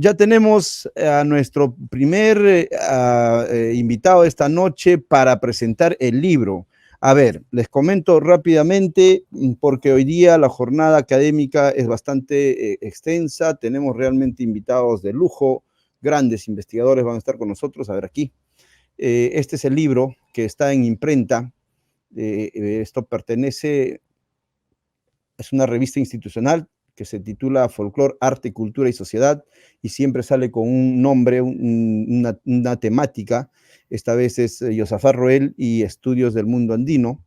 Ya tenemos a nuestro primer invitado esta noche para presentar el libro. A ver, les comento rápidamente, porque hoy día la jornada académica es bastante extensa, tenemos realmente invitados de lujo, grandes investigadores van a estar con nosotros. A ver, aquí. Este es el libro que está en imprenta. Esto pertenece, es una revista institucional que se titula Folclor, Arte, Cultura y Sociedad, y siempre sale con un nombre, una temática. Esta vez es Josafat Roel y Estudios del Mundo Andino.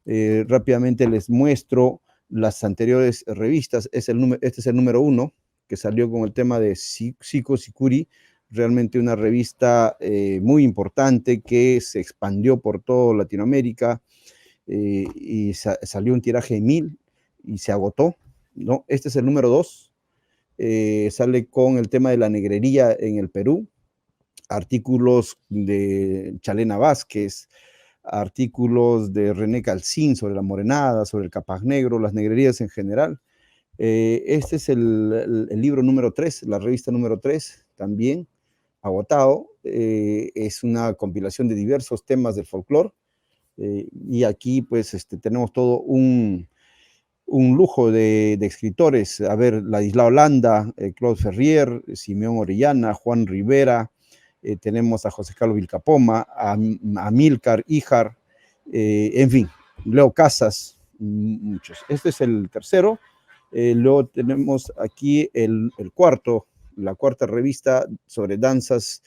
Rápidamente les muestro las anteriores revistas. Este es el número 1, que salió con el tema de Sico Sicuri, realmente una revista muy importante que se expandió por toda Latinoamérica, y salió un tiraje de 1000 y se agotó, ¿no? Este es el número 2, sale con el tema de la negrería en el Perú, artículos de Chalena Vázquez, artículos de René Calcín sobre la morenada, sobre el Capaz Negro, las negrerías en general. Este es el libro número 3, la revista número 3, también agotado. Es una compilación de diversos temas del folclore. Y aquí pues tenemos todo un lujo de escritores. A ver, Ladislao Landa, Claude Ferrier, Simeón Orellana, Juan Rivera, tenemos a José Carlos Vilcapoma, a Milcar Híjar, en fin, Leo Casas, muchos. Este es el tercero. Luego tenemos aquí el cuarto, la cuarta revista sobre danzas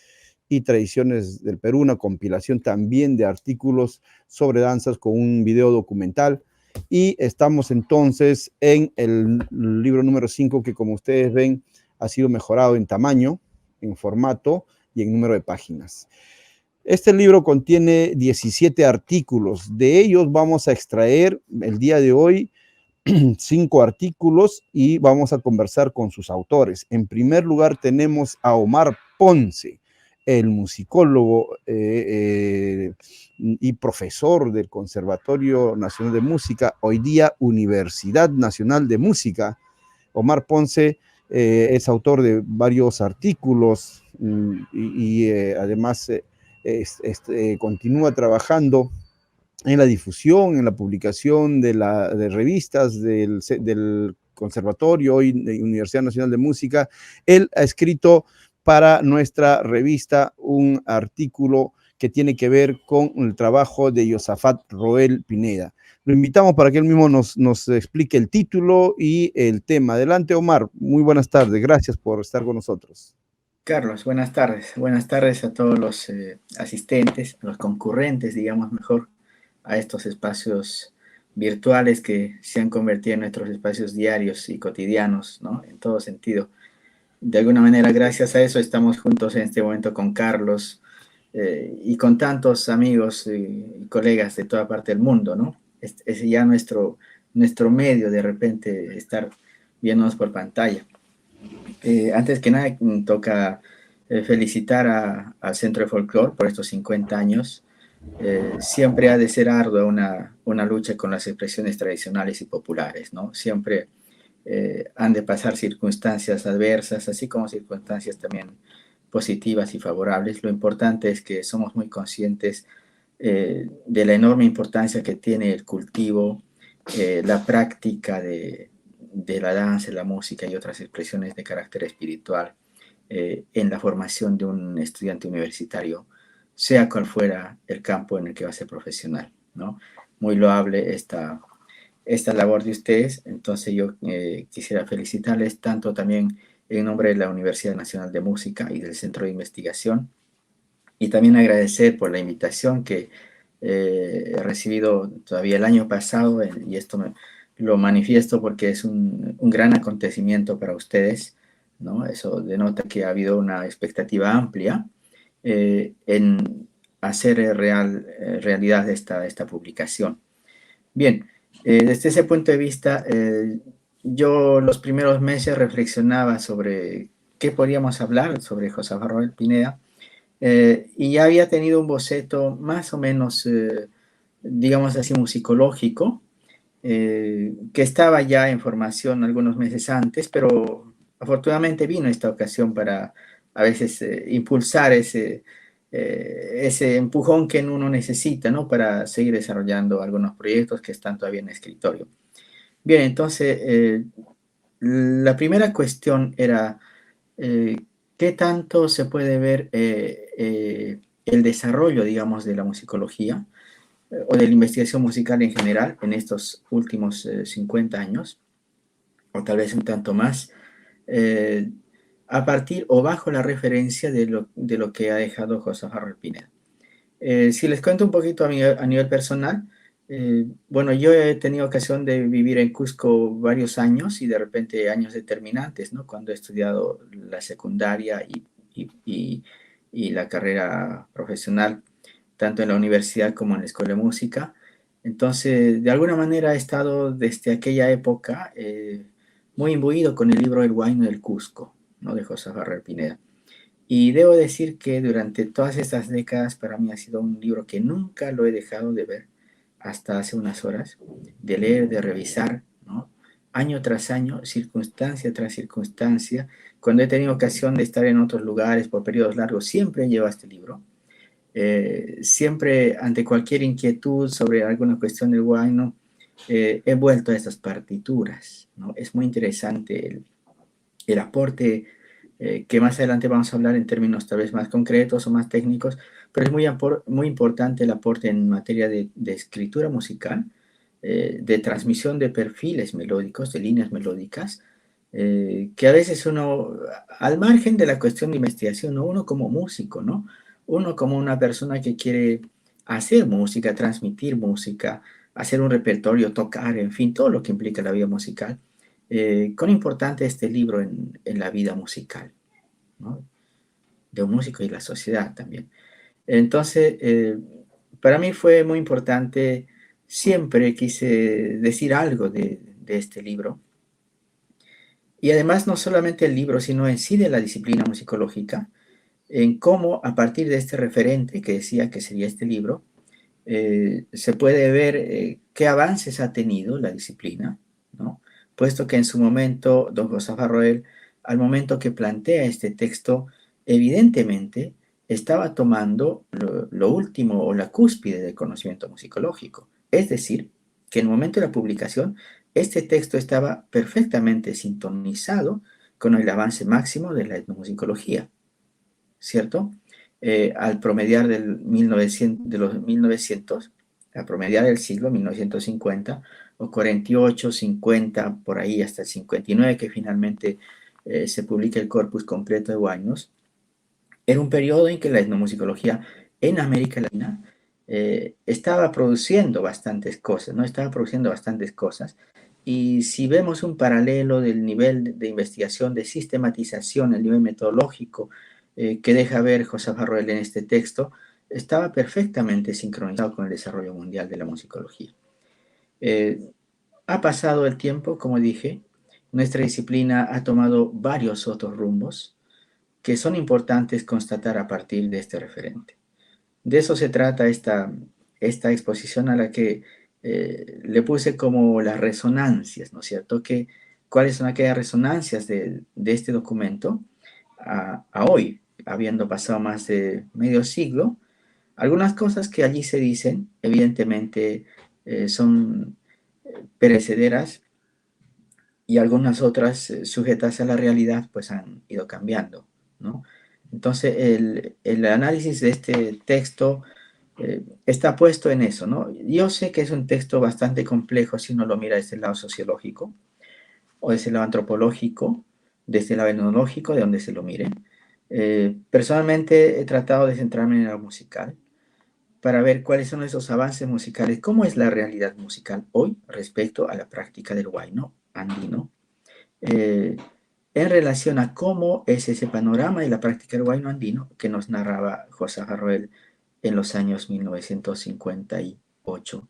y tradiciones del Perú, una compilación también de artículos sobre danzas con un video documental. Y estamos entonces en el libro número 5, que como ustedes ven ha sido mejorado en tamaño, en formato y en número de páginas. Este libro contiene 17 artículos. De ellos vamos a extraer el día de hoy 5 artículos y vamos a conversar con sus autores. En primer lugar tenemos a Omar Ponce, el musicólogo y profesor del Conservatorio Nacional de Música, hoy día Universidad Nacional de Música. Omar Ponce es autor de varios artículos y además continúa trabajando en la difusión, en la publicación de revistas del Conservatorio, hoy de Universidad Nacional de Música. Él ha escrito para nuestra revista un artículo que tiene que ver con el trabajo de Josafat Roel Pineda. Lo invitamos para que él mismo nos explique el título y el tema. Adelante, Omar. Muy buenas tardes. Gracias por estar con nosotros. Carlos, buenas tardes. Buenas tardes a todos los asistentes, a los concurrentes, digamos mejor, a estos espacios virtuales que se han convertido en nuestros espacios diarios y cotidianos, ¿no? En todo sentido. De alguna manera, gracias a eso, estamos juntos en este momento con Carlos y con tantos amigos y colegas de toda parte del mundo, ¿no? Es ya nuestro medio de repente estar viéndonos por pantalla. Antes que nada, toca felicitar al Centro de Folclore por estos 50 años. Siempre ha de ser ardua una lucha con las expresiones tradicionales y populares, ¿no? Siempre han de pasar circunstancias adversas, así como circunstancias también positivas y favorables. Lo importante es que somos muy conscientes de la enorme importancia que tiene el cultivo, la práctica de la danza, la música y otras expresiones de carácter espiritual en la formación de un estudiante universitario, sea cual fuera el campo en el que va a ser profesional, ¿no? Muy loable esta labor de ustedes. Entonces yo quisiera felicitarles tanto también en nombre de la Universidad Nacional de Música y del Centro de Investigación, y también agradecer por la invitación que he recibido todavía el año pasado, y esto lo manifiesto porque es un gran acontecimiento para ustedes, ¿no? Eso denota que ha habido una expectativa amplia en hacer realidad esta publicación. Bien, desde ese punto de vista, yo los primeros meses reflexionaba sobre qué podíamos hablar sobre Josafat Roel Pineda, y ya había tenido un boceto más o menos, digamos así, musicológico, que estaba ya en formación algunos meses antes, pero afortunadamente vino esta ocasión para a veces impulsar ese empujón que uno necesita, ¿no? Para seguir desarrollando algunos proyectos que están todavía en escritorio. Bien, entonces, la primera cuestión era, ¿qué tanto se puede ver el desarrollo, digamos, de la musicología o de la investigación musical en general en estos últimos 50 años, o tal vez un tanto más, eh, a partir o bajo la referencia de lo que ha dejado José Harrell Pineda? Si les cuento un poquito a nivel personal, bueno, yo he tenido ocasión de vivir en Cusco varios años y de repente años determinantes, ¿no? Cuando he estudiado la secundaria y la carrera profesional, tanto en la universidad como en la escuela de música. Entonces, de alguna manera he estado desde aquella época muy imbuido con el libro El Huayno del Cusco, ¿no? De José Ferrer Pineda. Y debo decir que durante todas estas décadas para mí ha sido un libro que nunca lo he dejado de ver hasta hace unas horas, de leer, de revisar, ¿no? Año tras año, circunstancia tras circunstancia. Cuando he tenido ocasión de estar en otros lugares por periodos largos, siempre llevo este libro. Siempre ante cualquier inquietud sobre alguna cuestión del guayno, he vuelto a estas partituras, ¿no? Es muy interesante el aporte que más adelante vamos a hablar en términos tal vez más concretos o más técnicos, pero es muy importante el aporte en materia de escritura musical, de transmisión de perfiles melódicos, de líneas melódicas, que a veces uno, al margen de la cuestión de investigación, ¿no? Uno como músico, ¿no? Uno como una persona que quiere hacer música, transmitir música, hacer un repertorio, tocar, en fin, todo lo que implica la vida musical. Cuán importante este libro en la vida musical, ¿no? De un músico y la sociedad también. Entonces, para mí fue muy importante, siempre quise decir algo de este libro. Y además no solamente el libro, sino en sí de la disciplina musicológica, en cómo a partir de este referente que decía que sería este libro, se puede ver qué avances ha tenido la disciplina, ¿no? Puesto que en su momento, don José Farroel, al momento que plantea este texto, evidentemente estaba tomando lo último o la cúspide del conocimiento musicológico. Es decir, que en el momento de la publicación, este texto estaba perfectamente sintonizado con el avance máximo de la etnomusicología, ¿cierto? Al promediar de los 1900, a promediar el siglo 1950, o 48, 50, por ahí hasta el 59, que finalmente se publica el corpus completo de Guaynos, era un periodo en que la etnomusicología en América Latina estaba produciendo bastantes cosas, ¿no? Estaba produciendo bastantes cosas. Y si vemos un paralelo del nivel de investigación, de sistematización, el nivel metodológico que deja ver José Farroel en este texto, estaba perfectamente sincronizado con el desarrollo mundial de la musicología. Eh, ha pasado el tiempo, como dije, nuestra disciplina ha tomado varios otros rumbos que son importantes constatar a partir de este referente. De eso se trata esta exposición a la que le puse como las resonancias, ¿no es cierto? ¿Cuáles son aquellas resonancias de este documento a hoy, habiendo pasado más de medio siglo? Algunas cosas que allí se dicen, evidentemente, son perecederas y algunas otras sujetas a la realidad, pues han ido cambiando, ¿no? Entonces, el análisis de este texto está puesto en eso, ¿no? Yo sé que es un texto bastante complejo si uno lo mira desde el lado sociológico o desde el lado antropológico, desde el lado etnológico, de donde se lo mire. Personalmente he tratado de centrarme en el musical para ver cuáles son esos avances musicales, cómo es la realidad musical hoy respecto a la práctica del huayno andino, eh, en relación a cómo es ese panorama de la práctica del huayno andino que nos narraba José Farroel en los años 1958,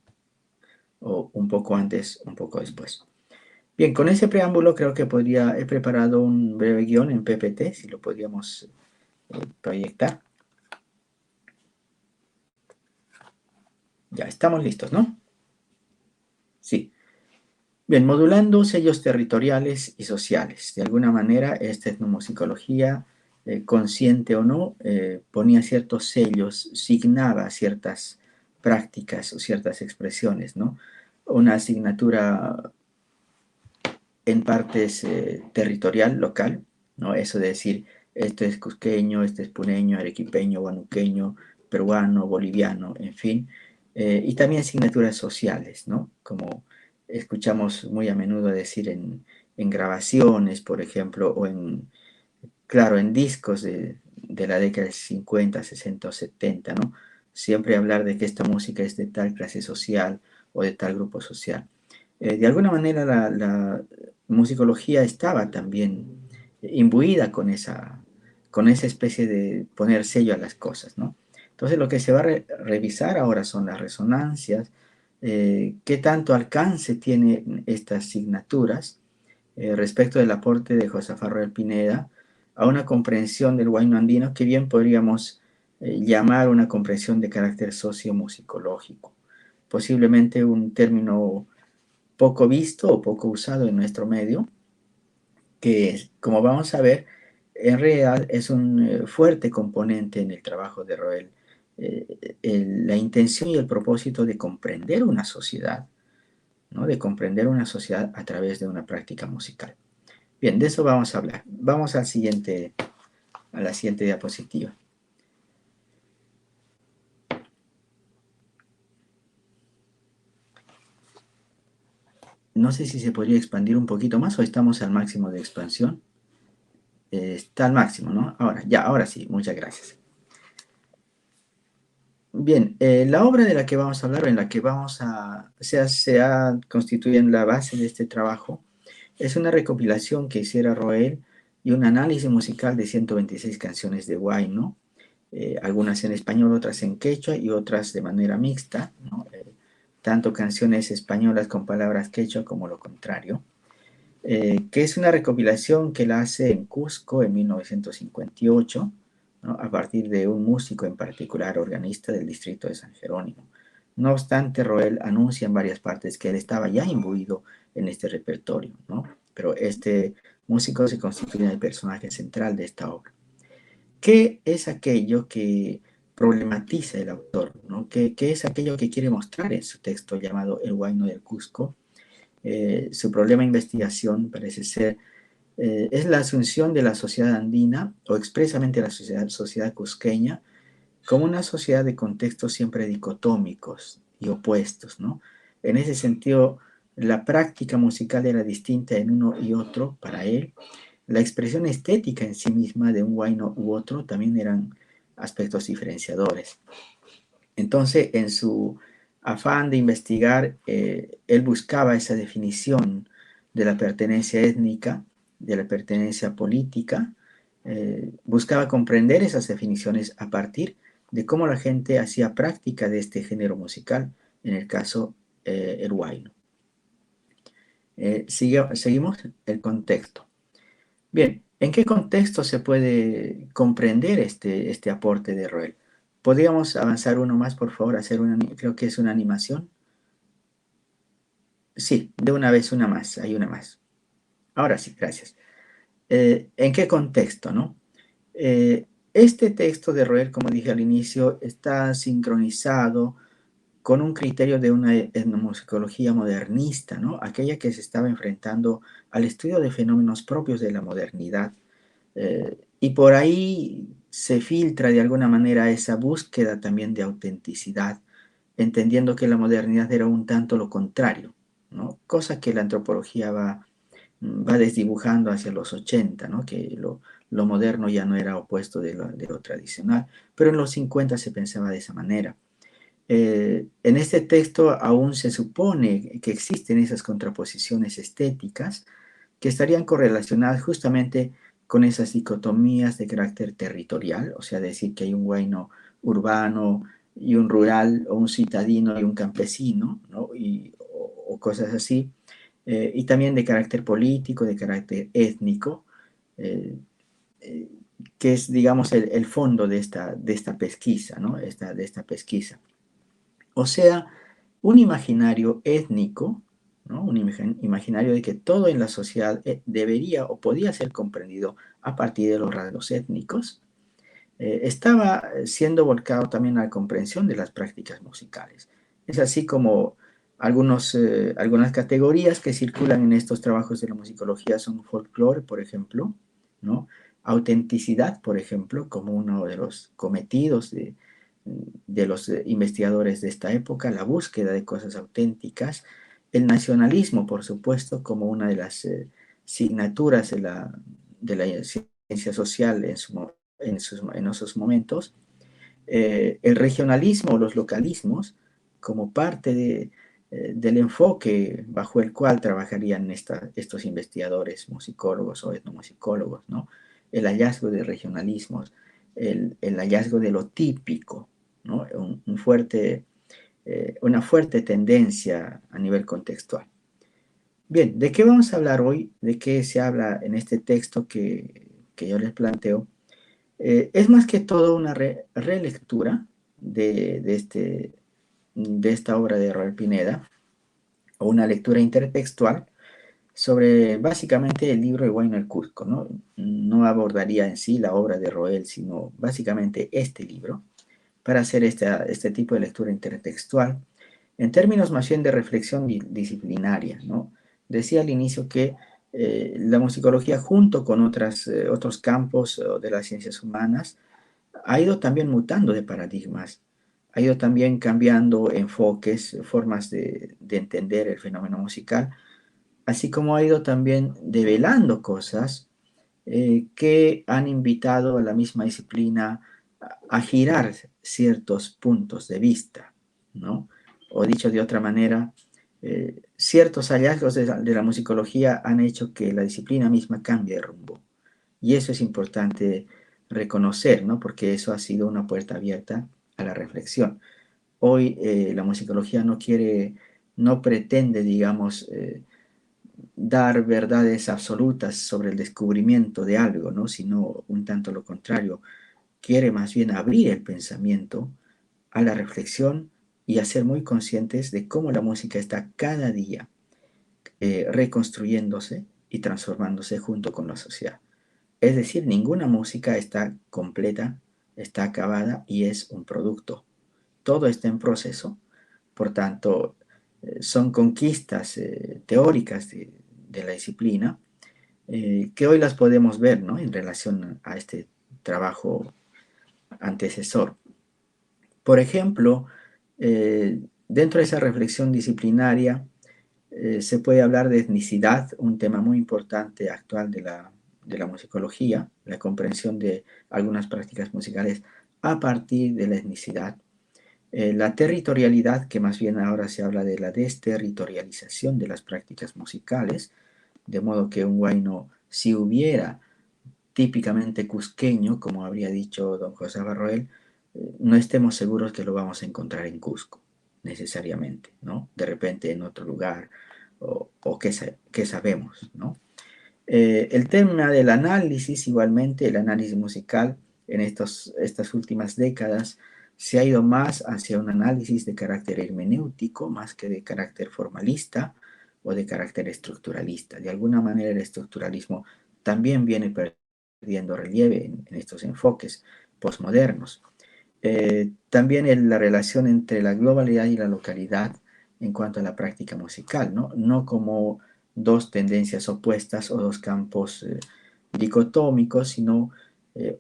o un poco antes, un poco después. Bien, con ese preámbulo creo que he preparado un breve guión en PPT, si lo podríamos proyectar. Ya, estamos listos, ¿no? Sí. Bien, modulando sellos territoriales y sociales. De alguna manera, esta etnomusicología, consciente o no, ponía ciertos sellos, signaba ciertas prácticas o ciertas expresiones, ¿no? Una asignatura en partes territorial, local, ¿no? Eso de decir, esto es cusqueño, este es puneño, arequipeño, huanuqueño, peruano, boliviano, en fin. Y también asignaturas sociales, ¿no? Como escuchamos muy a menudo decir en grabaciones, por ejemplo, o en, claro, en discos de la década de 50, 60 o 70, ¿no? Siempre hablar de que esta música es de tal clase social o de tal grupo social. De alguna manera la musicología estaba también imbuida con esa especie de poner sello a las cosas, ¿no? Entonces lo que se va a revisar ahora son las resonancias, qué tanto alcance tienen estas signaturas respecto del aporte de Josafat Roel Pineda a una comprensión del huayno andino que bien podríamos llamar una comprensión de carácter sociomusicológico, posiblemente un término poco visto o poco usado en nuestro medio, que como vamos a ver, en realidad es un fuerte componente en el trabajo de Roel, la intención y el propósito de comprender una sociedad, ¿no? De comprender una sociedad a través de una práctica musical. Bien, de eso vamos a hablar. Vamos a la siguiente diapositiva. No sé si se podría expandir un poquito más o estamos al máximo de expansión. Está al máximo, ¿no? Ahora sí, muchas gracias. Bien, la obra de la que vamos a hablar, o en la que se ha constituido en la base de este trabajo, es una recopilación que hiciera Roel y un análisis musical de 126 canciones de huayno, algunas en español, otras en quechua y otras de manera mixta, ¿no? Tanto canciones españolas con palabras quechua como lo contrario, que es una recopilación que la hace en Cusco en 1958, ¿no? A partir de un músico en particular, organista del distrito de San Jerónimo. No obstante, Roel anuncia en varias partes que él estaba ya imbuido en este repertorio, ¿no? Pero este músico se constituye en el personaje central de esta obra. ¿Qué es aquello que problematiza el autor, ¿no? ¿Qué es aquello que quiere mostrar en su texto llamado El Huayno del Cusco? Su problema de investigación parece ser es la asunción de la sociedad andina, o expresamente la sociedad cusqueña, como una sociedad de contextos siempre dicotómicos y opuestos, ¿no? En ese sentido, la práctica musical era distinta en uno y otro para él. La expresión estética en sí misma de un huayno u otro también eran aspectos diferenciadores. Entonces, en su afán de investigar, él buscaba esa definición de la pertenencia étnica, de la pertenencia política, buscaba comprender esas definiciones a partir de cómo la gente hacía práctica de este género musical, en el caso el huayno. Seguimos el contexto. Bien, ¿en qué contexto se puede comprender este aporte de Roel? ¿Podríamos avanzar uno más, por favor? Creo que es una animación. Sí, de una vez una más, hay una más. Ahora sí, gracias. ¿En qué contexto, no? Este texto de Roel, como dije al inicio, está sincronizado con un criterio de una etnomusicología modernista, ¿no? Aquella que se estaba enfrentando al estudio de fenómenos propios de la modernidad. Y por ahí se filtra de alguna manera esa búsqueda también de autenticidad, entendiendo que la modernidad era un tanto lo contrario, ¿no? Cosa que la antropología va desdibujando hacia los 80, ¿no? Que lo moderno ya no era opuesto de lo tradicional, pero en los 50 se pensaba de esa manera. En este texto aún se supone que existen esas contraposiciones estéticas que estarían correlacionadas justamente con esas dicotomías de carácter territorial, o sea, decir que hay un huayno urbano y un rural, o un citadino y un campesino, ¿no? O cosas así, y también de carácter político, de carácter étnico, eh, eh, que es, digamos, el fondo de esta pesquisa, ¿no? De esta pesquisa. O sea, un imaginario étnico, ¿no? Un imaginario de que todo en la sociedad debería o podía ser comprendido a partir de los rasgos étnicos, estaba siendo volcado también a la comprensión de las prácticas musicales. Es así como algunas categorías que circulan en estos trabajos de la musicología son folclore, por ejemplo, ¿no? Autenticidad, por ejemplo, como uno de los cometidos de los investigadores de esta época, la búsqueda de cosas auténticas, el nacionalismo, por supuesto, como una de las signaturas de la ciencia social en esos momentos, el regionalismo o los localismos como parte del enfoque bajo el cual trabajarían estos investigadores musicólogos o etnomusicólogos, ¿no? El hallazgo de regionalismos, el hallazgo de lo típico, ¿no? Una fuerte tendencia a nivel contextual. Bien, ¿de qué vamos a hablar hoy? ¿De qué se habla en este texto que yo les planteo? Es más que todo una relectura de esta obra de Roel Pineda, o una lectura intertextual sobre básicamente el libro de Huayno el Cusco, ¿no? No abordaría en sí la obra de Roel, sino básicamente este libro, para hacer este tipo de lectura intertextual, en términos más bien de reflexión disciplinaria, ¿no? Decía al inicio que la musicología, junto con otros campos de las ciencias humanas, ha ido también mutando de paradigmas, ha ido también cambiando enfoques, formas de entender el fenómeno musical, así como ha ido también develando cosas que han invitado a la misma disciplina a girar ciertos puntos de vista, ¿no? O dicho de otra manera, ciertos hallazgos de la musicología han hecho que la disciplina misma cambie de rumbo. Y eso es importante reconocer, ¿no? Porque eso ha sido una puerta abierta a la reflexión. Hoy la musicología no pretende, digamos, dar verdades absolutas sobre el descubrimiento de algo, ¿no? Sino un tanto lo contrario, quiere más bien abrir el pensamiento a la reflexión y a ser muy conscientes de cómo la música está cada día reconstruyéndose y transformándose junto con la sociedad. Es decir, ninguna música está completa, está acabada y es un producto. Todo está en proceso, por tanto, son conquistas teóricas de la disciplina que hoy las podemos ver, ¿no? En relación a este trabajo antecesor. Por ejemplo, dentro de esa reflexión disciplinaria se puede hablar de etnicidad, un tema muy importante actual de la musicología, la comprensión de algunas prácticas musicales a partir de la etnicidad. La territorialidad, que más bien ahora se habla de la desterritorialización de las prácticas musicales, de modo que un huayno, si hubiera típicamente cusqueño, como habría dicho don José Barroel, no estemos seguros que lo vamos a encontrar en Cusco, necesariamente, ¿no? De repente en otro lugar, o qué sabemos, ¿no? El tema del análisis, igualmente, el análisis musical en estas últimas décadas se ha ido más hacia un análisis de carácter hermenéutico, más que de carácter formalista o de carácter estructuralista. De alguna manera el estructuralismo también viene perdiendo relieve en estos enfoques postmodernos. También la relación entre la globalidad y la localidad en cuanto a la práctica musical, ¿no? No como dos tendencias opuestas o dos campos dicotómicos, sino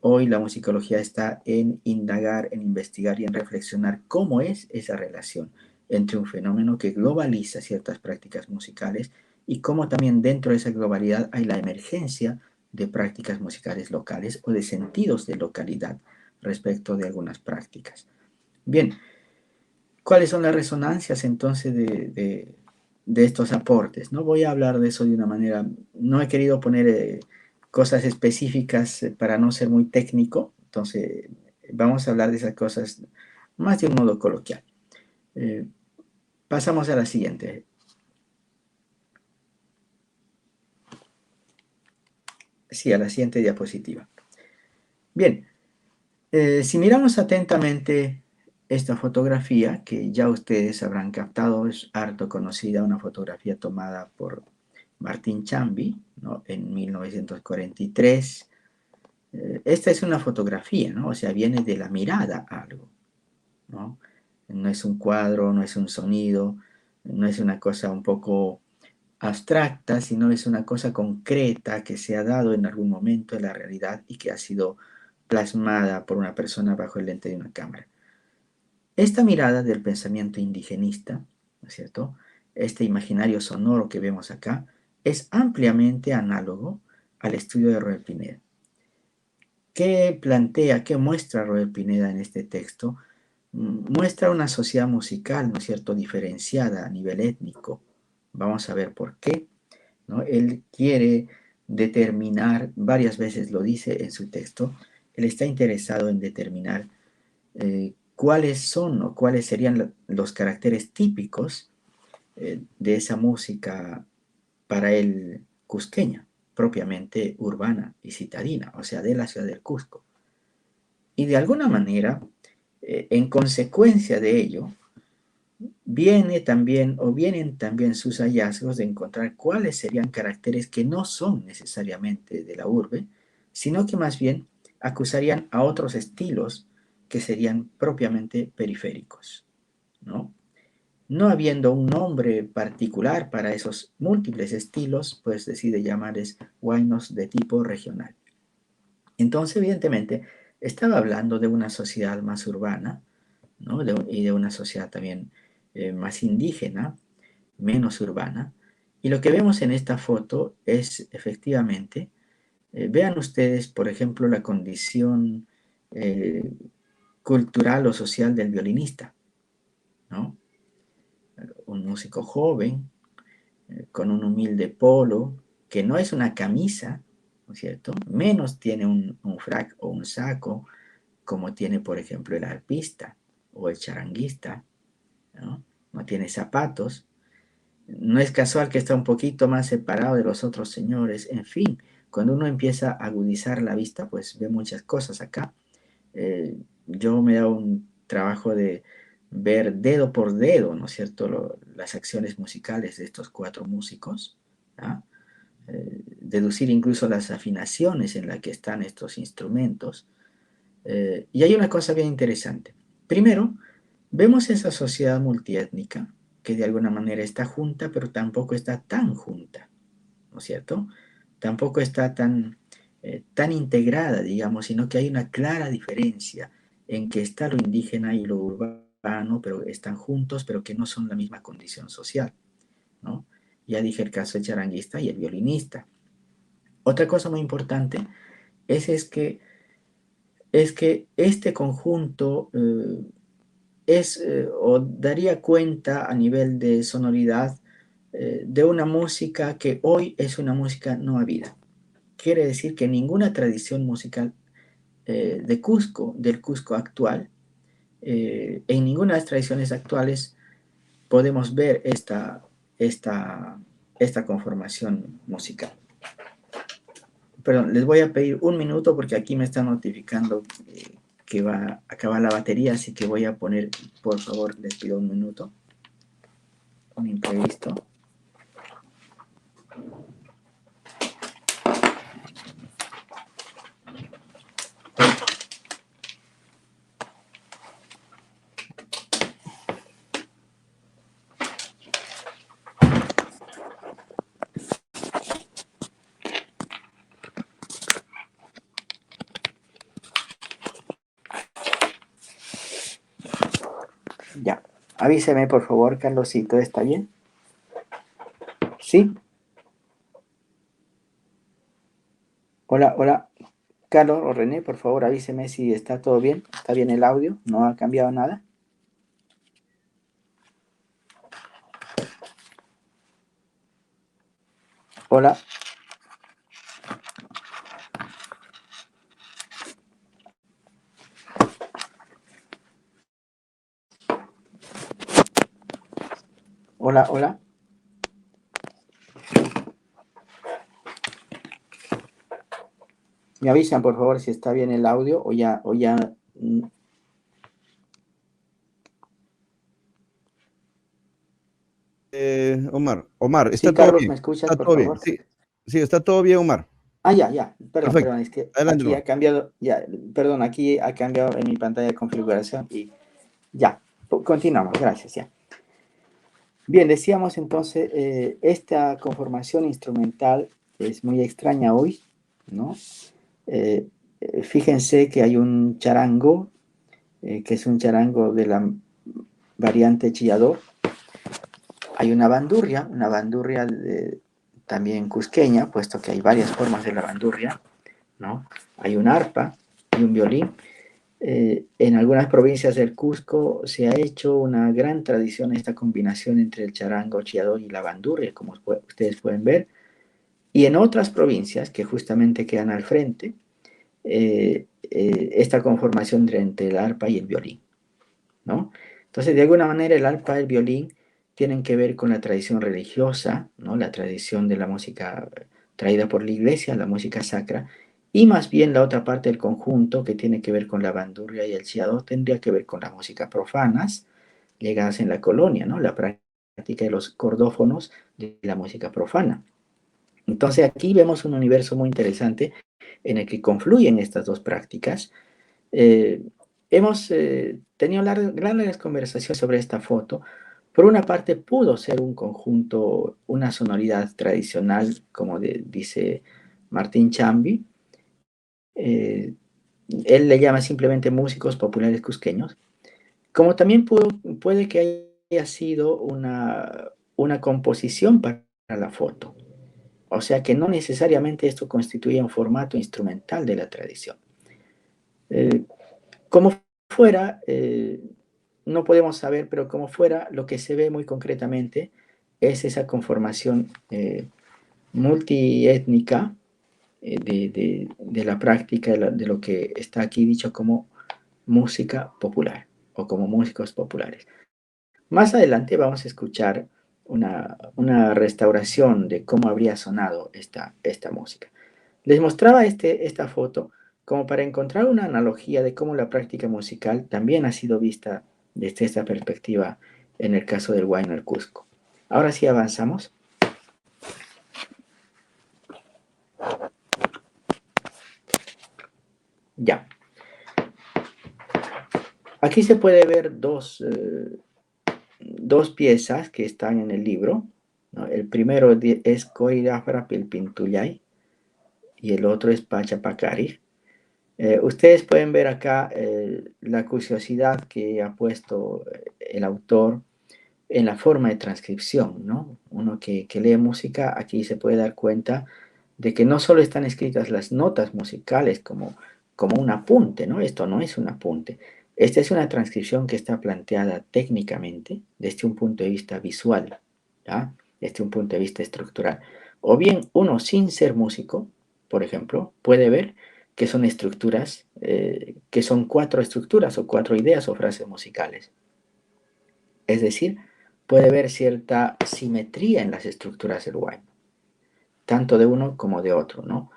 hoy la musicología está en indagar, en investigar y en reflexionar cómo es esa relación entre un fenómeno que globaliza ciertas prácticas musicales y cómo también dentro de esa globalidad hay la emergencia de prácticas musicales locales o de sentidos de localidad respecto de algunas prácticas. Bien, ¿cuáles son las resonancias entonces de estos aportes? No voy a hablar de eso de una manera, no he querido poner cosas específicas para no ser muy técnico, entonces vamos a hablar de esas cosas más de un modo coloquial. Eh, Pasamos a la siguiente. Sí, a la siguiente diapositiva. Bien, si miramos atentamente esta fotografía que ya ustedes habrán captado, es harto conocida, una fotografía tomada por Martín Chambi, ¿no? En 1943. Esta es una fotografía, ¿no? O sea, viene de la mirada a algo, ¿no? No es un cuadro, no es un sonido, no es una cosa un poco abstracta, sino es una cosa concreta que se ha dado en algún momento de la realidad y que ha sido plasmada por una persona bajo el lente de una cámara. Esta mirada del pensamiento indigenista, ¿no es cierto? Este imaginario sonoro que vemos acá es ampliamente análogo al estudio de Roel Pineda. ¿Qué plantea, qué muestra Roel Pineda en este texto? Muestra una sociedad musical, ¿no es cierto?, diferenciada a nivel étnico. Vamos a ver por qué, ¿no? Él quiere determinar, varias veces lo dice en su texto, él está interesado en determinar cuáles son o cuáles serían los caracteres típicos de esa música para él cusqueña, propiamente urbana y citadina, o sea, de la ciudad del Cusco. Y de alguna manera, en consecuencia de ello, vienen también sus hallazgos de encontrar cuáles serían caracteres que no son necesariamente de la urbe, sino que más bien acusarían a otros estilos que serían propiamente periféricos, ¿no? No habiendo un nombre particular para esos múltiples estilos, pues decide llamarles huaynos de tipo regional. Entonces, evidentemente, estaba hablando de una sociedad más urbana, ¿no? Y de una sociedad también más indígena, menos urbana. Y lo que vemos en esta foto es efectivamente, vean ustedes, por ejemplo, la condición eh, cultural o social del violinista, ¿no? Un músico joven, con un humilde polo, que no es una camisa, ¿no es cierto? Menos tiene un frac o un saco, como tiene, por ejemplo, el arpista o el charanguista, ¿no? No tiene zapatos. No es casual que está un poquito más separado de los otros señores. En fin, cuando uno empieza a agudizar la vista, pues ve muchas cosas acá. Yo me he dado un trabajo de ver dedo por dedo, ¿no es cierto?, las acciones musicales de estos cuatro músicos, ¿ah? Deducir incluso las afinaciones en las que están estos instrumentos. Y hay una cosa bien interesante. Primero, vemos esa sociedad multiétnica que de alguna manera está junta, pero tampoco está tan junta, ¿no es cierto? Tampoco está tan integrada, digamos, sino que hay una clara diferencia en que está lo indígena y lo urbano, pero están juntos, pero que no son la misma condición social, ¿no? Ya dije el caso del charanguista y el violinista. Otra cosa muy importante es que este conjunto o daría cuenta a nivel de sonoridad de una música que hoy es una música no habida. Quiere decir que ninguna tradición musical de Cusco, del Cusco actual, en ninguna de las tradiciones actuales podemos ver esta conformación musical. Perdón, les voy a pedir un minuto porque aquí me están notificando que va a acabar la batería, así que voy a poner, por favor, les pido un minuto. Un imprevisto. Ya. Avíseme, por favor, Carlosito, ¿está bien? ¿Sí? Hola, hola. Carlos o René, por favor, avíseme si está todo bien. ¿Está bien el audio? ¿No ha cambiado nada? Hola. Hola, hola. Me avisan, por favor, si está bien el audio o ya Omar, Sí, está todo Carlos, bien, ¿me escuchas, está por todo bien. favor? Sí, sí, está todo bien, Omar. Ah, ya, ya, perdón, Perfecto. perdón, es que Adelante aquí nomás. ha cambiado, ya, perdón, aquí ha cambiado en mi pantalla de configuración y ya, continuamos, gracias, ya. Bien, decíamos entonces, esta conformación instrumental es muy extraña hoy, ¿no? Eh, Fíjense que hay un charango, que es un charango de la variante chillador. Hay una bandurria también cusqueña, puesto que hay varias formas de la bandurria, ¿no? Hay un arpa y un violín. En algunas provincias del Cusco se ha hecho una gran tradición esta combinación entre el charango chillador y la bandurria, como ustedes pueden ver. Y en otras provincias que justamente quedan al frente, esta conformación entre el arpa y el violín, ¿no? Entonces, de alguna manera, el arpa y el violín tienen que ver con la tradición religiosa, ¿no? La tradición de la música traída por la iglesia, la música sacra, y más bien la otra parte del conjunto que tiene que ver con la bandurria y el chillador tendría que ver con las músicas profanas llegadas en la colonia, ¿no? La práctica de los cordófonos de la música profana. Entonces aquí vemos un universo muy interesante en el que confluyen estas dos prácticas. Eh, Hemos tenido grandes conversaciones sobre esta foto. Por una parte, pudo ser un conjunto, una sonoridad tradicional, como dice Martín Chambi. Eh, Él le llama simplemente músicos populares cusqueños. Como también puede que haya sido una composición para la foto. O sea que no necesariamente esto constituye un formato instrumental de la tradición. Eh, Como fuera, no podemos saber, pero como fuera, lo que se ve muy concretamente es esa conformación multiétnica de la práctica de lo que está aquí dicho como música popular o como músicos populares. Más adelante vamos a escuchar una restauración de cómo habría sonado esta música. Les mostraba esta foto como para encontrar una analogía de cómo la práctica musical también ha sido vista desde esta perspectiva en el caso del Huayno Cusco. Ahora sí avanzamos. Ya. Aquí se puede ver dos piezas que están en el libro, ¿no? El primero es Coirafra Pilpintuyay y el otro es Pachapacari. Ustedes pueden ver acá la curiosidad que ha puesto el autor en la forma de transcripción, ¿no? Uno que lee música, aquí se puede dar cuenta de que no solo están escritas las notas musicales como un apunte, ¿no? Esto no es un apunte. Esta es una transcripción que está planteada técnicamente desde un punto de vista visual, ¿ya? Desde un punto de vista estructural. O bien uno sin ser músico, por ejemplo, puede ver que son estructuras, que son cuatro estructuras o cuatro ideas o frases musicales. Es decir, puede ver cierta simetría en las estructuras del wine, tanto de uno como de otro, ¿no?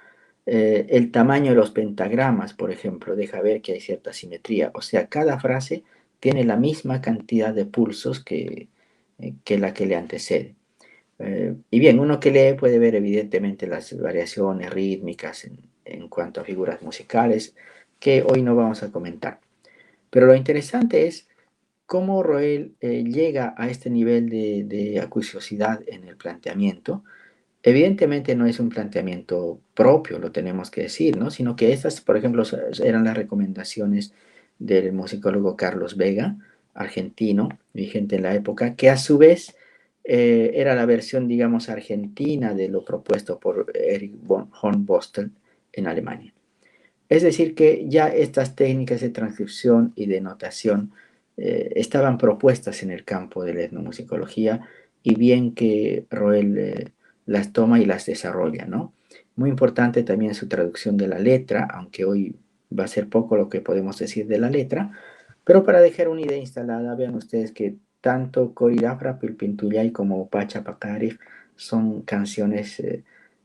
El tamaño de los pentagramas, por ejemplo, deja ver que hay cierta simetría. O sea, cada frase tiene la misma cantidad de pulsos que la que le antecede. Y bien, uno que lee puede ver evidentemente las variaciones rítmicas en cuanto a figuras musicales, que hoy no vamos a comentar. Pero lo interesante es cómo Roel llega a este nivel de acuciosidad en el planteamiento. Evidentemente no es un planteamiento propio, lo tenemos que decir, ¿no? Sino que estas, por ejemplo, eran las recomendaciones del musicólogo Carlos Vega, argentino, vigente en la época, que a su vez era la versión, digamos, argentina de lo propuesto por Erich von Hornbostel en Alemania. Es decir, que ya estas técnicas de transcripción y de notación estaban propuestas en el campo de la etnomusicología y bien que Roel las toma y las desarrolla, ¿no? Muy importante también su traducción de la letra, aunque hoy va a ser poco lo que podemos decir de la letra, pero para dejar una idea instalada, vean ustedes que tanto Corirafra, Pilpintuyay como Pachapacarif son canciones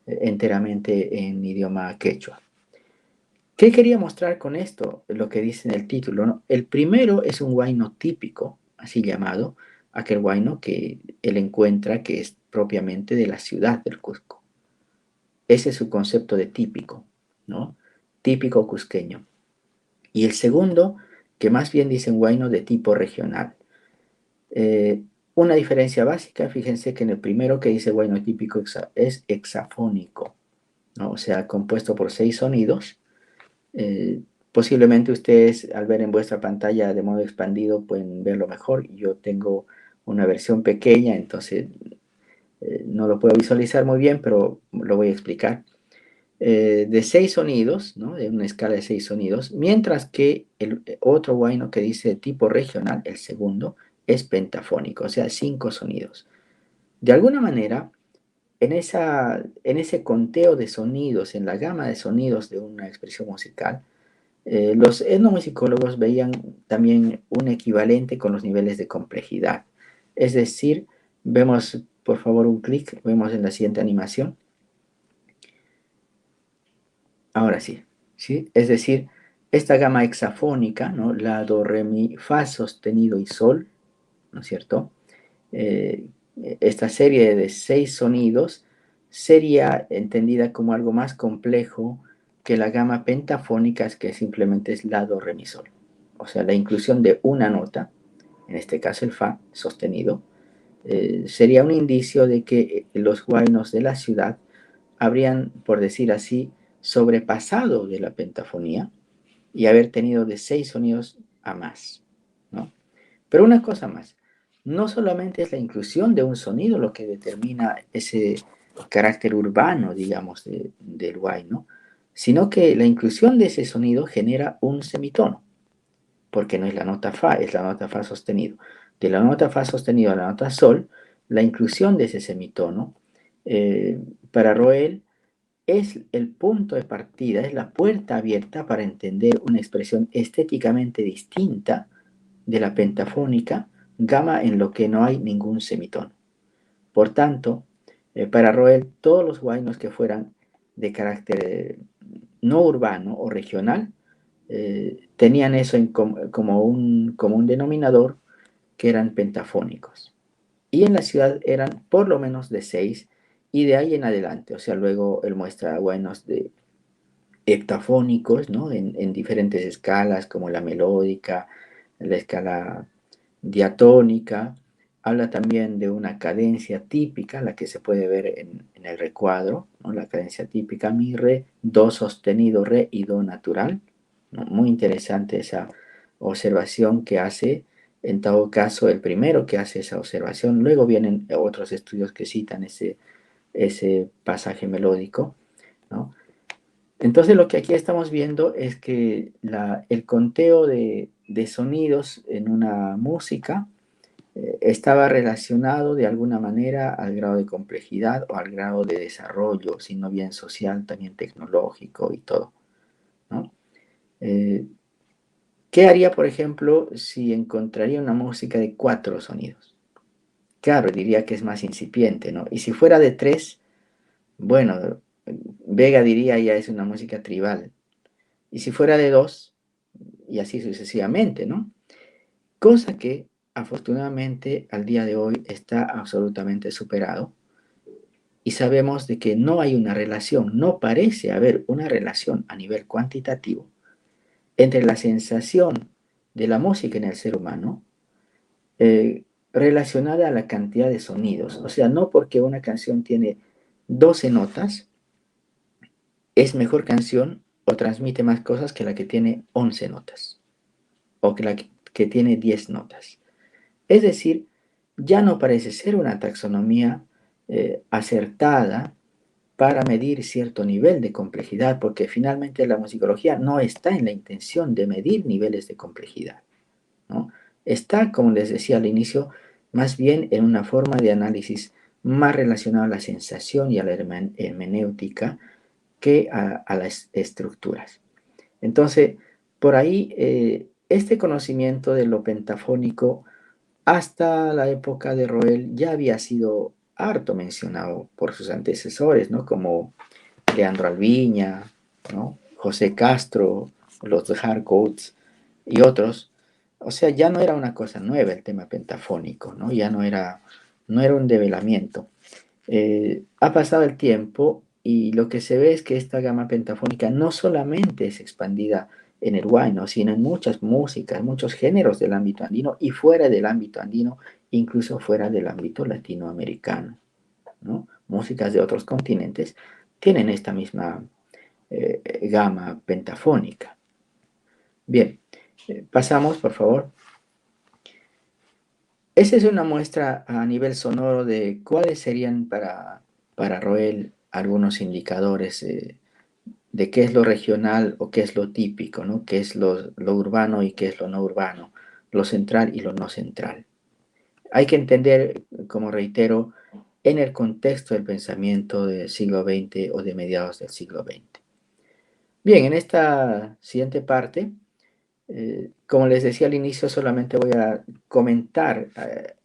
enteramente en idioma quechua. ¿Qué quería mostrar con esto? Lo que dice en el título, ¿no? El primero es un huayno típico, así llamado, aquel huayno que él encuentra que es propiamente de la ciudad del Cusco. Ese es su concepto de típico, ¿no? Típico cusqueño. Y el segundo, que más bien dice un huayno de tipo regional. Eh, una diferencia básica, fíjense que en el primero que dice huayno típico es hexafónico, ¿no? O sea, compuesto por 6 sonidos. Posiblemente ustedes al ver en vuestra pantalla de modo expandido pueden verlo mejor. Yo tengo una versión pequeña, entonces no lo puedo visualizar muy bien, pero lo voy a explicar. De 6 sonidos, ¿no? De una escala de 6 sonidos, mientras que el otro huayno que dice tipo regional, el segundo, es pentafónico, o sea, 5 sonidos. De alguna manera, en ese conteo de sonidos, en la gama de sonidos de una expresión musical, los etnomusicólogos veían también un equivalente con los niveles de complejidad. Es decir, vemos, por favor, un clic, vemos en la siguiente animación. Ahora sí, ¿sí? Es decir, esta gama hexafónica, ¿no? La, do, re, mi, fa sostenido y sol, ¿no es cierto? Eh, esta serie de 6 sonidos sería entendida como algo más complejo que la gama pentafónica, que simplemente es la, do, re, mi, sol. O sea, la inclusión de una nota, en este caso el fa sostenido, sería un indicio de que los huaynos de la ciudad habrían, por decir así, sobrepasado de la pentafonía y haber tenido de 6 sonidos a más, ¿no? Pero una cosa más, no solamente es la inclusión de un sonido lo que determina ese carácter urbano, digamos, del huayno, sino que la inclusión de ese sonido genera un semitono, porque no es la nota fa, es la nota fa sostenido. De la nota fa sostenido a la nota sol, la inclusión de ese semitono, para Roel, es el punto de partida, es la puerta abierta para entender una expresión estéticamente distinta de la pentafónica, gama en lo que no hay ningún semitono. Por tanto, para Roel, todos los huaynos que fueran de carácter no urbano o regional tenían eso como un denominador, que eran pentafónicos. Y en la ciudad eran por lo menos de 6, y de ahí en adelante. O sea, luego él muestra huaynos de heptafónicos, ¿no? En diferentes escalas, como la melódica, la escala diatónica. Habla también de una cadencia típica, la que se puede ver en el recuadro, ¿no? La cadencia típica, mi, re, do sostenido, re y do natural, ¿no? Muy interesante esa observación que hace, en todo caso, el primero que hace esa observación. Luego vienen otros estudios que citan ese pasaje melódico, ¿no? Entonces lo que aquí estamos viendo es que el conteo de sonidos en una música estaba relacionado de alguna manera al grado de complejidad o al grado de desarrollo, sino bien social, también tecnológico y todo, ¿no? Eh, ¿Qué haría, por ejemplo, si encontraría una música de 4 sonidos? Claro, diría que es más incipiente, ¿no? Y si fuera de 3, bueno, Vega diría ya es una música tribal. Y si fuera de 2, y así sucesivamente, ¿no? Cosa que afortunadamente al día de hoy está absolutamente superado, y sabemos de que no hay una relación, no parece haber una relación a nivel cuantitativo entre la sensación de la música en el ser humano relacionada a la cantidad de sonidos. O sea, no porque una canción tiene 12 notas es mejor canción o transmite más cosas que la que tiene 11 notas o que la que tiene 10 notas. Es decir, ya no parece ser una taxonomía acertada para medir cierto nivel de complejidad, porque finalmente la musicología no está en la intención de medir niveles de complejidad, ¿no? Está, como les decía al inicio, más bien en una forma de análisis más relacionada a la sensación y a la hermenéutica que a las estructuras. Entonces, por ahí, este conocimiento de lo pentafónico hasta la época de Roel ya había sido harto mencionado por sus antecesores, ¿no? Como Leandro Alviña, ¿no? José Castro, los Hardcoats y otros. O sea, ya no era una cosa nueva el tema pentafónico, ¿no? Ya no era un develamiento. Ha pasado el tiempo y lo que se ve es que esta gama pentafónica no solamente es expandida en el huayno, sino en muchas músicas, muchos géneros del ámbito andino y fuera del ámbito andino, incluso fuera del ámbito latinoamericano, ¿no? Músicas de otros continentes tienen esta misma gama pentafónica. Bien, pasamos, por favor. Esa es una muestra a nivel sonoro de cuáles serían para Roel algunos indicadores de qué es lo regional o qué es lo típico, ¿no? Qué es lo urbano y qué es lo no urbano, lo central y lo no central. Hay que entender, como reitero, en el contexto del pensamiento del siglo XX o de mediados del siglo XX. Bien, en esta siguiente parte, como les decía al inicio, solamente voy a comentar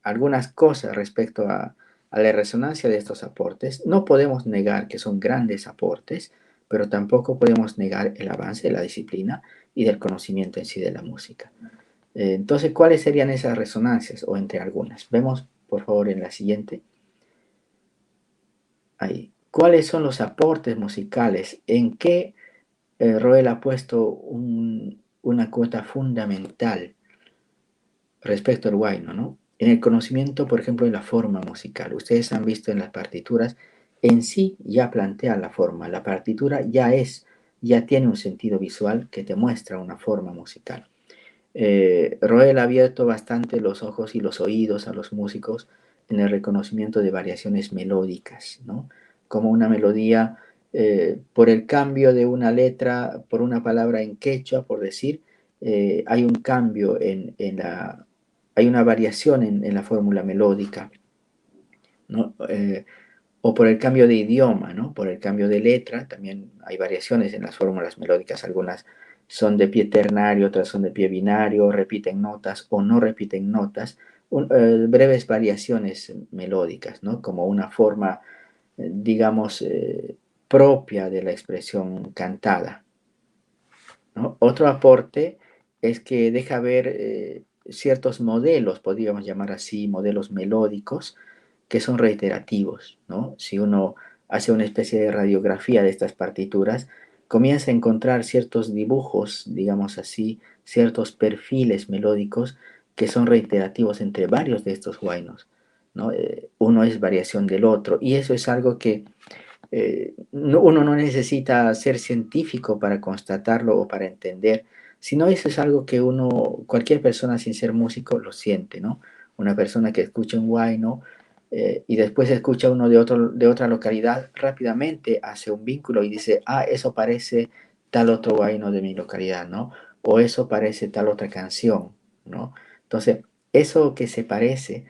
algunas cosas respecto a la resonancia de estos aportes. No podemos negar que son grandes aportes, pero tampoco podemos negar el avance de la disciplina y del conocimiento en sí de la música. Entonces, ¿cuáles serían esas resonancias o entre algunas? Vemos, por favor, en la siguiente. Ahí. ¿Cuáles son los aportes musicales? ¿En qué Roel ha puesto una cuota fundamental respecto al huayno, ¿no? En el conocimiento, por ejemplo, de la forma musical. Ustedes han visto en las partituras, en sí ya plantea la forma. La partitura ya tiene un sentido visual que te muestra una forma musical. Roel ha abierto bastante los ojos y los oídos a los músicos en el reconocimiento de variaciones melódicas, ¿no? Como una melodía, por el cambio de una letra, por una palabra en quechua, por decir, hay un cambio hay una variación en la fórmula melódica, ¿no? O por el cambio de idioma, ¿no? Por el cambio de letra, también hay variaciones en las fórmulas melódicas, algunas son de pie ternario, otras son de pie binario, repiten notas o no repiten notas, breves variaciones melódicas, ¿no? Como una forma, digamos, propia de la expresión cantada, ¿no? Otro aporte es que deja ver ciertos modelos, podríamos llamar así, modelos melódicos, que son reiterativos, ¿no? Si uno hace una especie de radiografía de estas partituras, comienza a encontrar ciertos dibujos, digamos así, ciertos perfiles melódicos que son reiterativos entre varios de estos huaynos, ¿no? Uno es variación del otro, y eso es algo que uno no necesita ser científico para constatarlo o para entender, sino eso es algo que cualquier persona sin ser músico lo siente, ¿no? Una persona que escucha un huayno y después escucha uno de otra localidad, rápidamente hace un vínculo y dice, ah, eso parece tal otro huayno de mi localidad, ¿no? O eso parece tal otra canción, ¿no? Entonces, eso que se parece,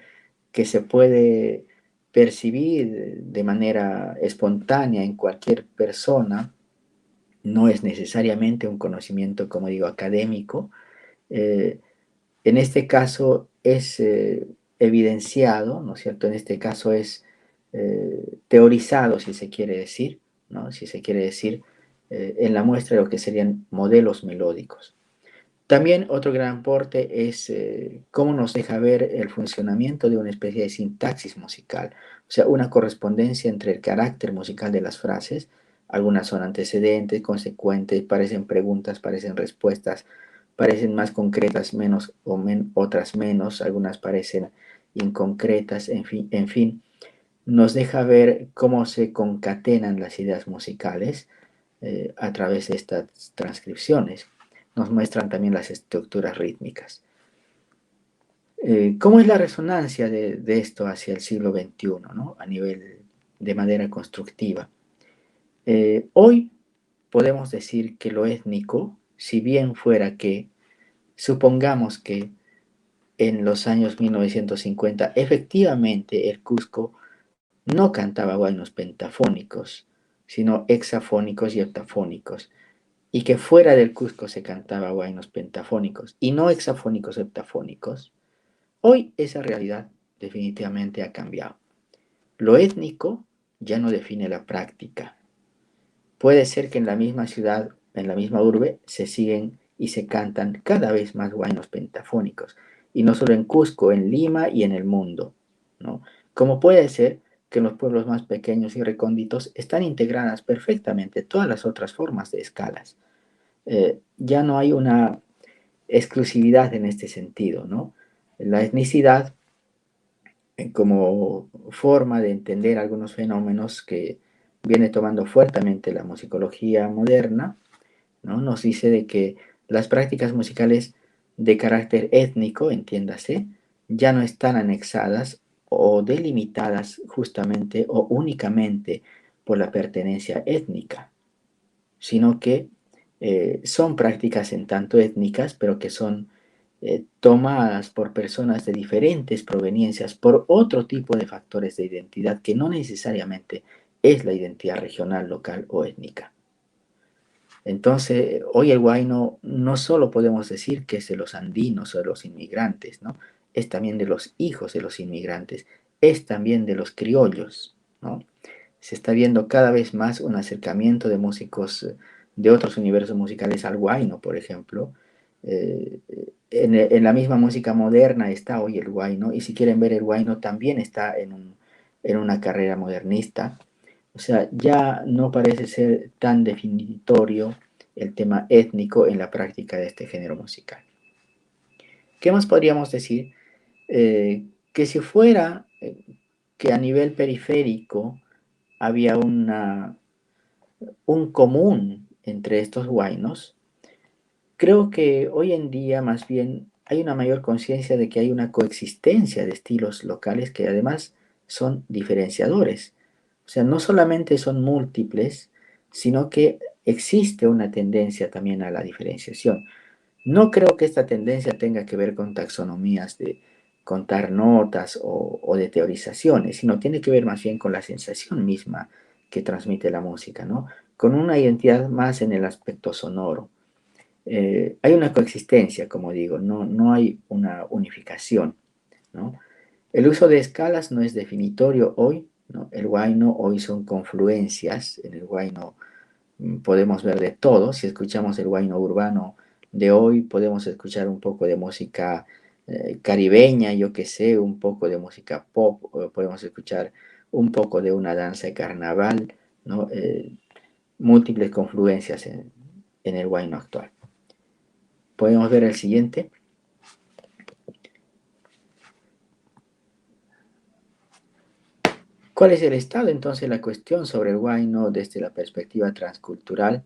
que se puede percibir de manera espontánea en cualquier persona, no es necesariamente un conocimiento, como digo, académico. Eh, en este caso es evidenciado, ¿no es cierto? En este caso es teorizado, si se quiere decir, ¿no? Si se quiere decir, en la muestra de lo que serían modelos melódicos. También otro gran aporte es cómo nos deja ver el funcionamiento de una especie de sintaxis musical, o sea, una correspondencia entre el carácter musical de las frases. Algunas son antecedentes, consecuentes, parecen preguntas, parecen respuestas, parecen más concretas, otras menos, algunas parecen inconcretas, en fin, nos deja ver cómo se concatenan las ideas musicales a través de estas transcripciones. Nos muestran también las estructuras rítmicas. ¿Cómo es la resonancia de esto hacia el siglo XXI, ¿no? A nivel de manera constructiva? Hoy podemos decir que lo étnico, si bien fuera que, supongamos que en los años 1950 efectivamente el Cusco no cantaba huaynos pentafónicos, sino hexafónicos y heptafónicos, y que fuera del Cusco se cantaba huaynos pentafónicos y no hexafónicos heptafónicos, hoy esa realidad definitivamente ha cambiado. Lo étnico ya no define la práctica. Puede ser que en la misma ciudad, en la misma urbe, se siguen y se cantan cada vez más huaynos pentafónicos, y no solo en Cusco, en Lima y en el mundo, ¿no? Como puede ser que en los pueblos más pequeños y recónditos están integradas perfectamente todas las otras formas de escalas. Ya no hay una exclusividad en este sentido, ¿no? La etnicidad como forma de entender algunos fenómenos que viene tomando fuertemente la musicología moderna, ¿no? Nos dice de que las prácticas musicales de carácter étnico, entiéndase, ya no están anexadas o delimitadas justamente o únicamente por la pertenencia étnica, sino que son prácticas en tanto étnicas, pero que son tomadas por personas de diferentes proveniencias por otro tipo de factores de identidad que no necesariamente es la identidad regional, local o étnica. Entonces, hoy el huayno no solo podemos decir que es de los andinos o de los inmigrantes, ¿no? Es también de los hijos de los inmigrantes, es también de los criollos, ¿no? Se está viendo cada vez más un acercamiento de músicos de otros universos musicales al huayno, por ejemplo. En la misma música moderna está hoy el huayno, y si quieren ver el huayno también está en una carrera modernista. O sea, ya no parece ser tan definitorio el tema étnico en la práctica de este género musical. ¿Qué más podríamos decir? Que si fuera que a nivel periférico había un común entre estos huaynos, creo que hoy en día más bien hay una mayor conciencia de que hay una coexistencia de estilos locales que además son diferenciadores. O sea, no solamente son múltiples, sino que existe una tendencia también a la diferenciación. No creo que esta tendencia tenga que ver con taxonomías de contar notas o de teorizaciones, sino tiene que ver más bien con la sensación misma que transmite la música, ¿no? Con una identidad más en el aspecto sonoro. Hay una coexistencia, como digo, no hay una unificación, ¿no? El uso de escalas no es definitorio hoy, ¿no? El huayno hoy son confluencias, en el huayno podemos ver de todo. Si escuchamos el huayno urbano de hoy, podemos escuchar un poco de música caribeña, yo que sé, un poco de música pop, podemos escuchar un poco de una danza de carnaval, ¿no? Múltiples confluencias en el huayno actual. Podemos ver el siguiente. ¿Cuál es el estado entonces de la cuestión sobre el huayno desde la perspectiva transcultural?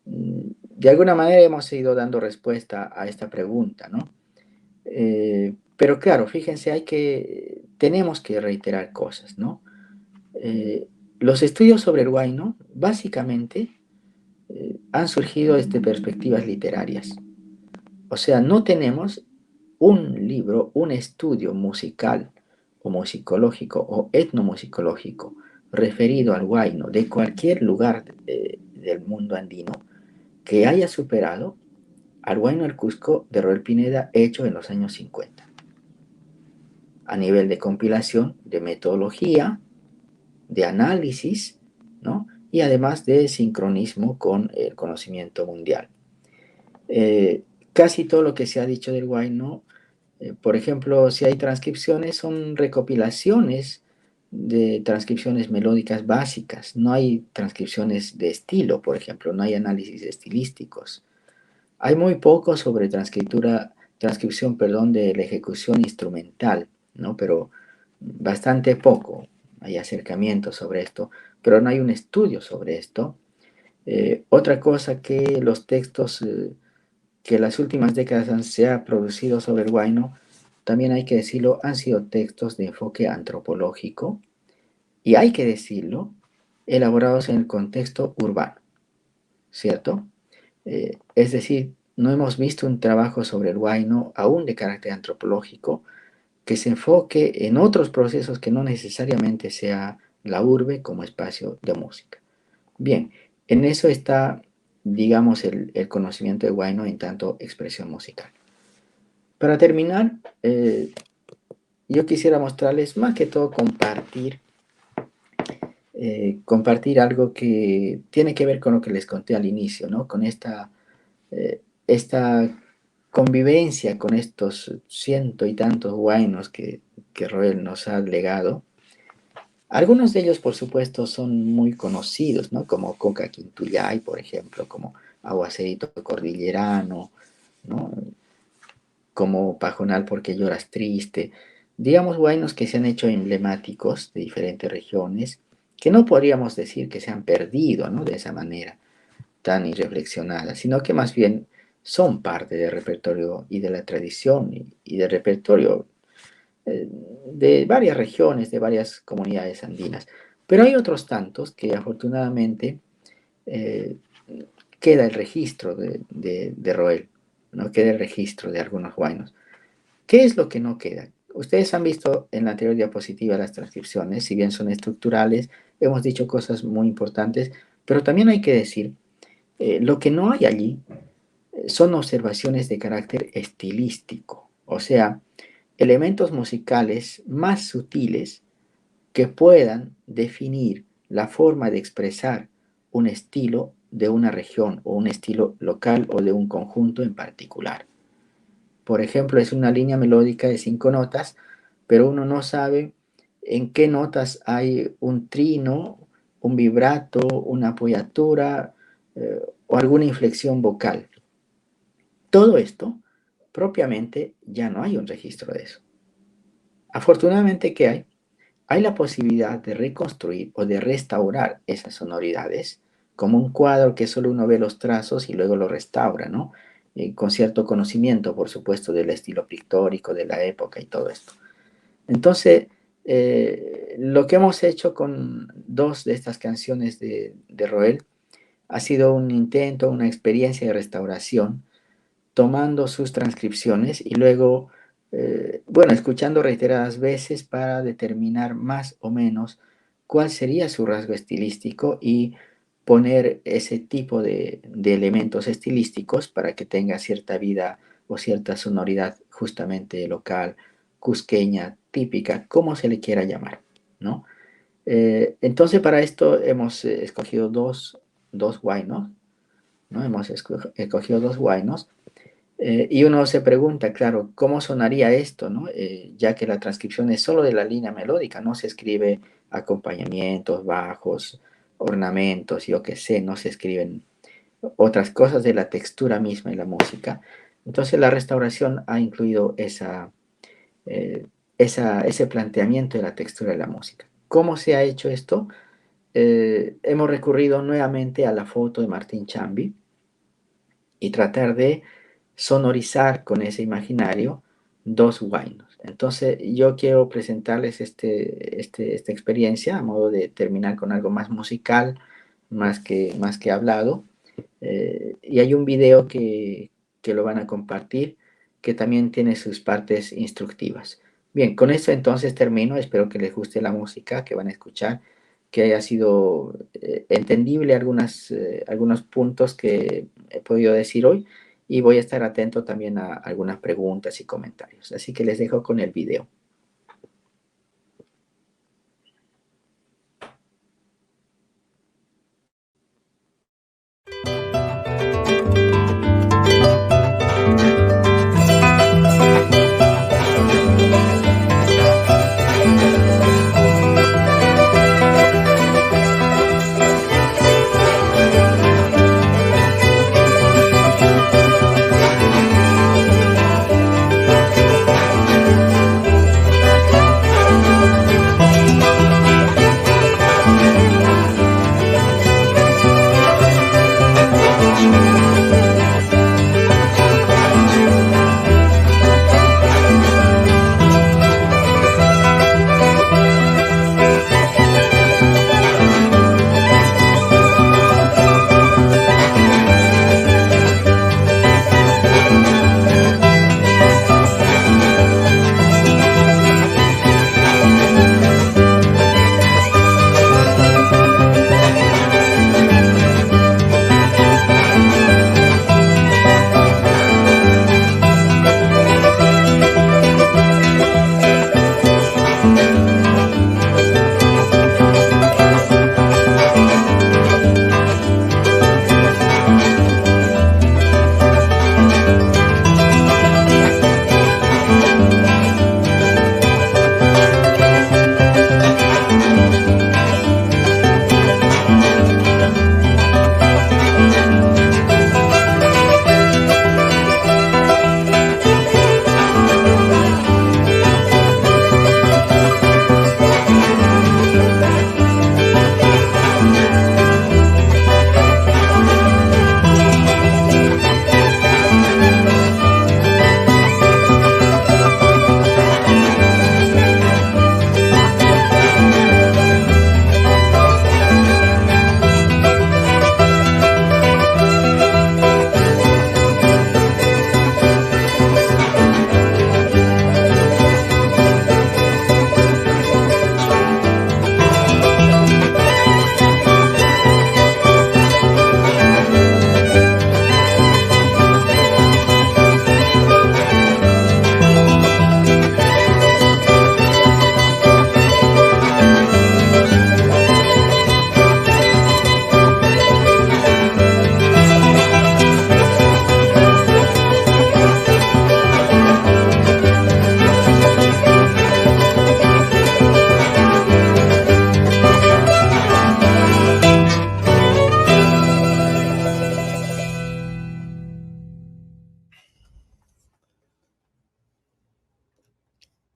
De alguna manera hemos ido dando respuesta a esta pregunta, ¿no? Pero claro, fíjense, tenemos que reiterar cosas, ¿no? Los estudios sobre el huayno básicamente han surgido desde perspectivas literarias. O sea, no tenemos un libro, un estudio musical o musicológico o etnomusicológico referido al huayno de cualquier lugar del mundo andino que haya superado al huayno del Cusco de Roel Pineda hecho en los años 50, a nivel de compilación, de metodología, de análisis, ¿no? Y además de sincronismo con el conocimiento mundial. Eh, Casi todo lo que se ha dicho del huayno, por ejemplo, si hay transcripciones, son recopilaciones de transcripciones melódicas básicas. No hay transcripciones de estilo, por ejemplo, no hay análisis estilísticos. Hay muy poco sobre transcripción, perdón, de la ejecución instrumental, ¿no? Pero bastante poco. Hay acercamientos sobre esto, pero no hay un estudio sobre esto. Otra cosa que los textos que en las últimas décadas se ha producido sobre el huayno, también hay que decirlo, han sido textos de enfoque antropológico y hay que decirlo, elaborados en el contexto urbano, ¿cierto? Es decir, no hemos visto un trabajo sobre el huayno, aún de carácter antropológico, que se enfoque en otros procesos que no necesariamente sea la urbe como espacio de música. Bien, en eso está, digamos, el conocimiento de huayno en tanto expresión musical. Para terminar, yo quisiera mostrarles más que todo compartir algo que tiene que ver con lo que les conté al inicio, ¿no? Con esta esta convivencia con estos ciento y tantos huaynos que Roel nos ha legado, algunos de ellos, por supuesto, son muy conocidos, ¿no? Como Coca Quintuyay, por ejemplo, como Aguacerito Cordillerano, ¿no? Como Pajonal porque lloras triste. Digamos, huaynos que se han hecho emblemáticos de diferentes regiones, que no podríamos decir que se han perdido, ¿no? De esa manera tan irreflexionada, sino que más bien son parte del repertorio y de la tradición y del repertorio de varias regiones, de varias comunidades andinas. Pero hay otros tantos que afortunadamente eh, queda el registro de Roel, no queda el registro de algunos huaynos. ¿Qué es lo que no queda? Ustedes han visto en la anterior diapositiva las transcripciones, si bien son estructurales, hemos dicho cosas muy importantes, pero también hay que decir, lo que no hay allí son observaciones de carácter estilístico, o sea, elementos musicales más sutiles que puedan definir la forma de expresar un estilo de una región o un estilo local o de un conjunto en particular. Por ejemplo, es una línea melódica de 5 notas, pero uno no sabe en qué notas hay un trino, un vibrato, una apoyatura o alguna inflexión vocal. Todo esto, propiamente, ya no hay un registro de eso. Afortunadamente, ¿qué hay? Hay la posibilidad de reconstruir o de restaurar esas sonoridades, como un cuadro que solo uno ve los trazos y luego lo restaura, ¿no? Con cierto conocimiento, por supuesto, del estilo pictórico, de la época y todo esto. Entonces, lo que hemos hecho con dos de estas canciones de Roel ha sido un intento, una experiencia de restauración, tomando sus transcripciones y luego, bueno, escuchando reiteradas veces para determinar más o menos cuál sería su rasgo estilístico y poner ese tipo de elementos estilísticos para que tenga cierta vida o cierta sonoridad justamente local, cusqueña, típica, como se le quiera llamar, ¿no? Entonces para esto hemos escogido dos huaynos, ¿no? Hemos escogido dos huaynos y uno se pregunta, claro, ¿cómo sonaría esto, no? Ya que la transcripción es solo de la línea melódica, no se escribe acompañamientos, bajos, ornamentos, yo qué sé, no se escriben otras cosas de la textura misma y la música. Entonces la restauración ha incluido ese planteamiento de la textura de la música. ¿Cómo se ha hecho esto? Hemos recurrido nuevamente a la foto de Martín Chambi y tratar de sonorizar con ese imaginario dos huaynos. Entonces yo quiero presentarles esta experiencia a modo de terminar con algo más musical, más que hablado. Y hay un video que lo van a compartir que también tiene sus partes instructivas. Bien, con esto entonces termino. Espero que les guste la música que van a escuchar, que haya sido entendible algunos puntos que he podido decir hoy y voy a estar atento también a algunas preguntas y comentarios. Así que les dejo con el video.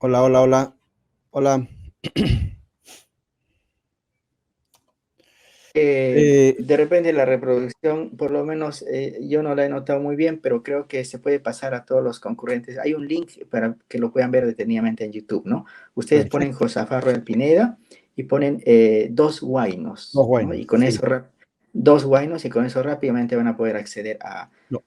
Hola, hola, hola. Hola. De repente la reproducción, por lo menos yo no la he notado muy bien, pero creo que se puede pasar a todos los concurrentes. Hay un link para que lo puedan ver detenidamente en YouTube, ¿no? Ustedes ponen Perfecto. Josafat Roel Pineda y ponen dos Dos guainos, ¿no? buenos, Y con sí. eso, dos guainos y con eso rápidamente van a poder acceder a, No.